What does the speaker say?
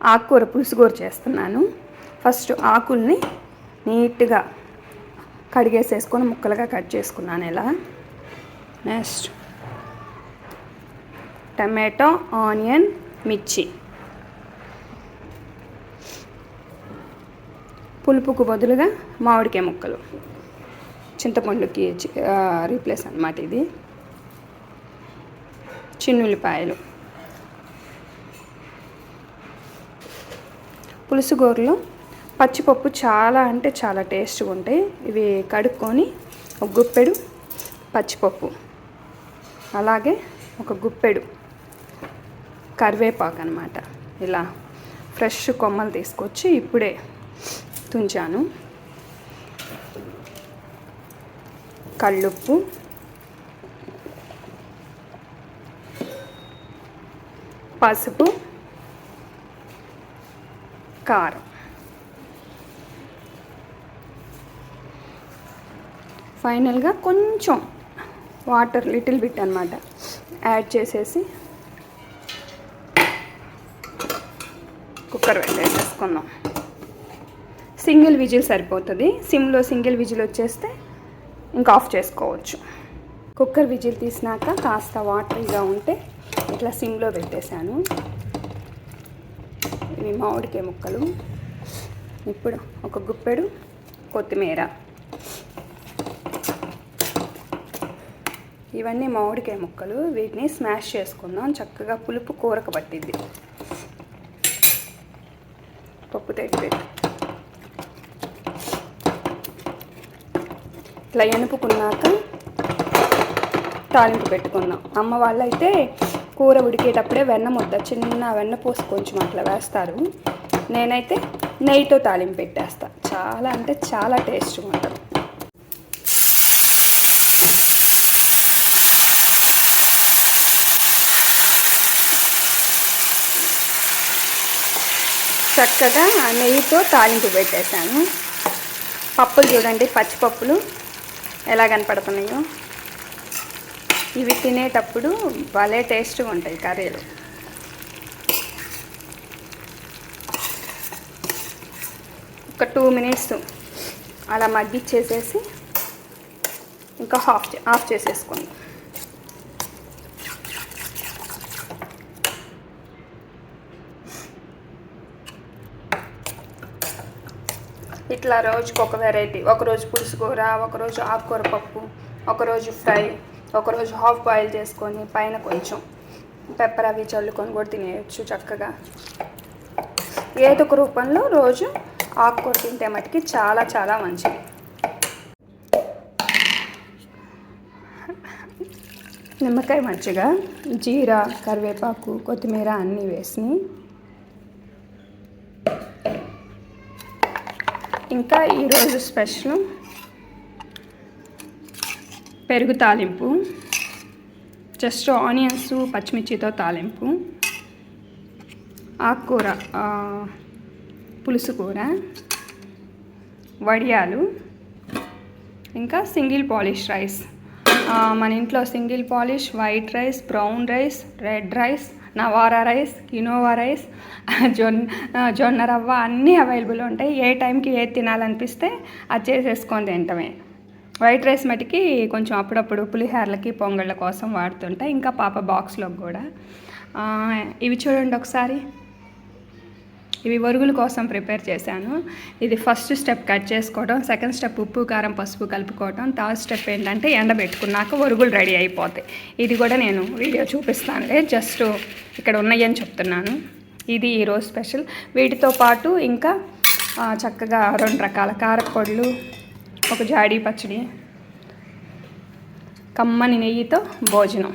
ఆకుకూర పులుసుకూర చేస్తున్నాను. ఫస్ట్ ఆకుల్ని నీట్గా కడిగేసేసుకొని ముక్కలుగా కట్ చేసుకున్నాను ఇలా. నెక్స్ట్ టమాటో, ఆనియన్, మిర్చి. పులుపుకు బదులుగా మామిడికాయ ముక్కలు, చింతపండుకి రీప్లేస్ అన్నమాట ఇది. చిన్నుల్లిపాయలు. పులుసుగూరలో పచ్చిపప్పు చాలా అంటే చాలా టేస్ట్గా ఉంటాయి. ఇవి కడుక్కొని ఒక గుప్పెడు పచ్చిపప్పు, అలాగే ఒక గుప్పెడు కరివేపాకు అన్నమాట. ఇలా ఫ్రెష్ కొమ్మలు తీసుకొచ్చి ఇప్పుడే తుంచాను. కల్లుప్పు, పసుపు, కారం. ఫైనల్గా కొంచెం వాటర్ లిటిల్ బిట్ అన్నమాట యాడ్ చేసేసి కుక్కర్ పెట్టేసేసుకుందాం. సింగిల్ విజిల్ సరిపోతుంది. సిమ్లో సింగిల్ విజిల్ వచ్చేస్తే ఇంకా ఆఫ్ చేసుకోవచ్చు. కుక్కర్ విజిల్ తీసినాక కాస్త వాటరీగా ఉంటే ఇట్లా సిమ్లో పెట్టేశాను. ఇవి మామిడికాయ ముక్కలు. ఇప్పుడు ఒక గుప్పెడు కొత్తిమీర. ఇవన్నీ మామిడికాయ ముక్కలు. వీటిని స్మాష్ చేసుకుందాం. చక్కగా పులుపు కూరకు పట్టిద్ది. పప్పు తెగిపెట్టి ఇట్లా ఎనుపుకున్నాక తాలింపు పెట్టుకుందాం. అమ్మ వాళ్ళైతే కూర ఉడికేటప్పుడే వెన్న ముద్ద, చిన్న వెన్న పూసి కొంచెం అట్లా వేస్తారు. నేనైతే నెయ్యితో తాలింపు పెట్టేస్తా. చాలా అంటే చాలా టేస్ట్గా ఉంటుంది. చక్కగా నెయ్యితో తాలింపు పెట్టేశాను. పప్పులు చూడండి, పచ్చిపప్పులు ఎలా కనపడుతున్నాయో. ఇవి తినేటప్పుడు భలే టేస్ట్గా ఉంటాయి కర్రీలు. ఒక 2 మినిట్స్ అలా మగ్గిచ్చేసేసి ఇంకా ఆఫ్ చేసేసుకోండి. ఇట్లా రోజుకి ఒక వెరైటీ. ఒకరోజు పులుసుకూర, ఒకరోజు ఆకుకూర పప్పు, ఒకరోజు ఫ్రై, ఒకరోజు హాఫ్ బాయిల్ చేసుకొని పైన కొంచెం పెప్పర్ అవి చల్లుకొని కూడా తినేయచ్చు చక్కగా. ఏదో ఒక రూపంలో రోజు ఆకుకూర తింటే మటుకి చాలా చాలా మంచిది. నిమ్మకాయ మజ్జిగ, జీరా, కరివేపాకు, కొత్తిమీర అన్నీ వేసి, ఇంకా ఈరోజు స్పెషల్ పెరుగు తాలింపు. జస్ట్ ఆనియన్స్, పచ్చిమిర్చితో తాలింపు, ఆకుకూర పులుసు కూర, వడియాలు, ఇంకా సింగిల్ పాలిష్ రైస్. మన ఇంట్లో single polish, white rice, brown rice, red rice, Navara rice, quinoa rice, జొన్న రవ్వ అన్నీ అవైలబుల్ ఉంటాయి. ఏ టైంకి ఏది తినాలనిపిస్తే అది చేసేసుకొని తింటమే. వైట్ రైస్ మటుకి కొంచెం అప్పుడప్పుడు పులిహోరలకి, పొంగళ్ళ కోసం వాడుతుంటా. ఇంకా పాప బాక్స్లో కూడా. ఇవి చూడండి ఒకసారి. ఇవి వరుగుల కోసం ప్రిపేర్ చేశాను. ఇది ఫస్ట్ స్టెప్ కట్ చేసుకోవడం, సెకండ్ స్టెప్ ఉప్పు, కారం, పసుపు కలుపుకోవడం, థర్డ్ స్టెప్ ఏంటంటే ఎండబెట్టుకున్నాక వరుగులు రెడీ అయిపోతాయి. ఇది కూడా నేను వీడియో చూపిస్తానులే, జస్ట్ ఇక్కడ ఉన్నాయని చెప్తున్నాను. ఇది ఈరోజు స్పెషల్. వీటితో పాటు ఇంకా చక్కగా 2 రకాల కారపొడులు, ఒక జాడీ పచ్చడి, కమ్మని నెయ్యితో భోజనం.